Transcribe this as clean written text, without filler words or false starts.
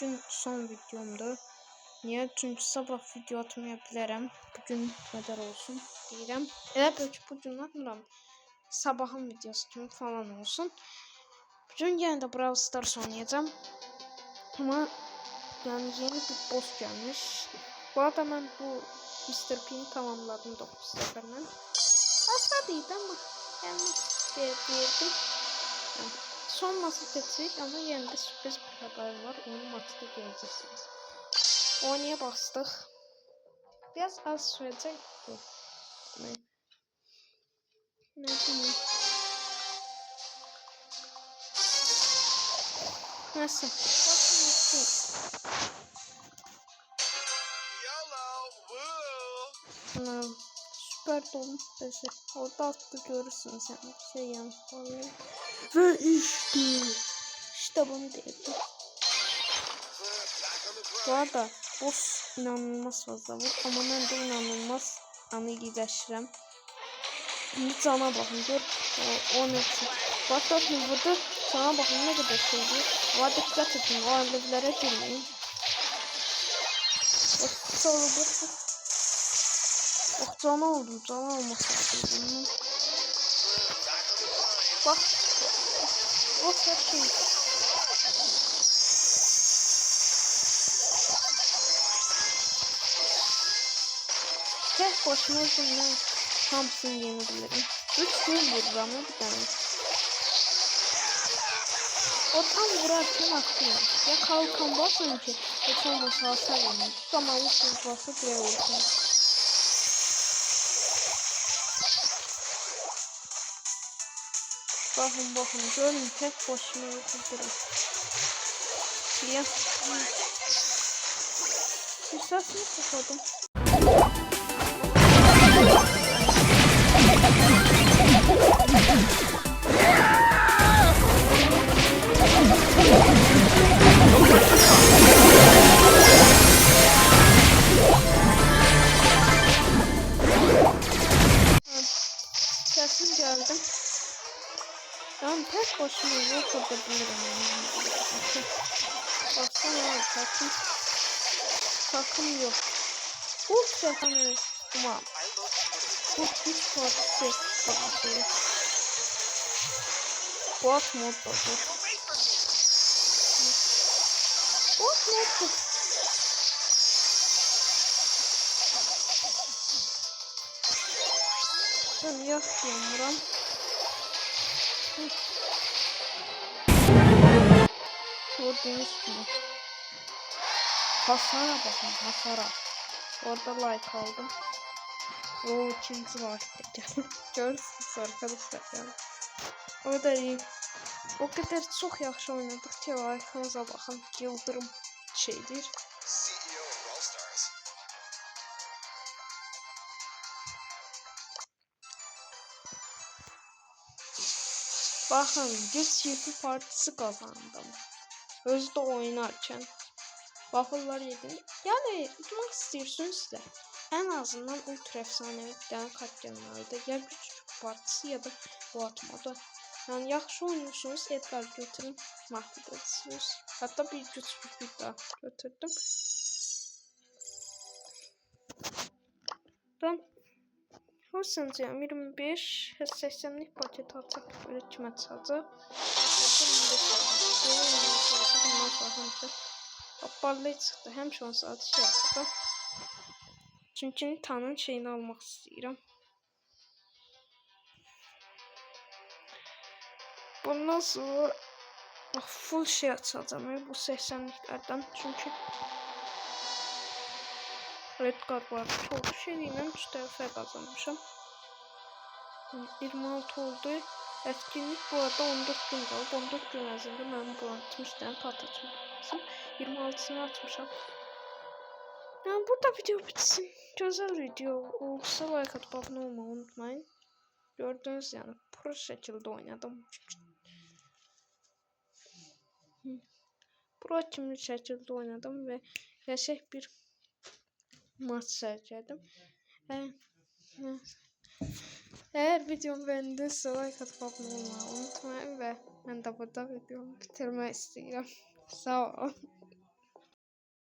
bugün son videomdu. Niye? Çünkü sabah video atmayabilirim. Bugün kadar olsun diyeceğim. Belki bugün atmıram. Sabahın videosu gibi falan olsun. Bugün yine de Brawl Stars oynayacağım. Ama yani yeni bir boss gelmiş. Bu arada ben bu Mr. P'ni tamamladım 9 seferden. Asla değil ama yani diyebilirdim. Yani son maçı seçtik ama yine de sürpriz bir haber var. Onu maçta göreceksiniz. Oynaya bastık. Biraz az sürecek bu. Ne bileyim. Nasıl? Süper dolu sesi. Orada altta görürsünüz yani bir şey yanlış oluyor. Ve işte bunu dedim. Bu arada boss inanılmaz fazla var ama ben de inanılmaz anı iyileştirəm. Şimdi cana bakın gör o ne için. Bak burada cana bakın ne kadar şeydi. Ama dikkat edin o alevlere girmeyin. Bak sonra bak. Bak cana oldum cana olması lazım. Bak. Bak her şey. Tek başına bunlar Thompson yenebilirim. 3 gün vurur ama bir tane. O tam vurarken atıyor. Ya kalkan basın ki hiç olmasa hasar yemiş. Ama uçsuz bası direkt olsun. Bakın görün tek başına yapabilirim. Ya. Bir sesini kapadım. Sesim geldi. Ben tek başıma yok edebilirim. Baksana takım yok. Bu sefer tamam. Bu hiç partisi partisi. Bot modda bu. Bot modda. Ben yaşıyorum. Gördüğünüz gibi. Hasara bakın hasara. Orada like aldım. O ikinci like. Görürsünüz arkadaşlar yani. O da iyi. O kadar çok yaxşı oynadık ki like'ınıza bakın. Yıldırım şeydir. Bakın güç yıkı partisi kazandım. Özde oynarken. Waffle'lar yedim. Yani tutmak istiyorsunuz da en azından ultra efsanevi bir tane katliamlarda ya güç partisi ya da bu atmada. Yani yaxşı oynuyorsunuz Edgar götürün mahvediyorsunuz. Hatta bir güç bir daha götürdüm. Ben Hırsancıyım 25 80'lik paket alacak böyle kime çalacak. Parlayı çıktı. Hem şu an saat şey yaptım. Çünkü Nita'nın şeyini almak istiyorum. Bundan sonra full şey açacağım bu 80'liklerden çünkü Redguard var. Çok şey değil. Ben 3 tarafa kazanmışım. 26 oldu. Etkinlik bu arada 14 gün kaldı. 14 gün ərzində mən bu 60 tane pat açmışım. 26'sını atmışam. Yani burada video bitsin. Güzel video olsa like atıp abone olmayı unutmayın. Gördüğünüz yani pro şekilde oynadım. Pro kimi şekilde oynadım ve gerçek bir maç sergiledim. Eğer videomu beğendiyse like atıp abone olmayı unutmayın ve ben de burada videomu bitirmek istiyorum. Sağ olun.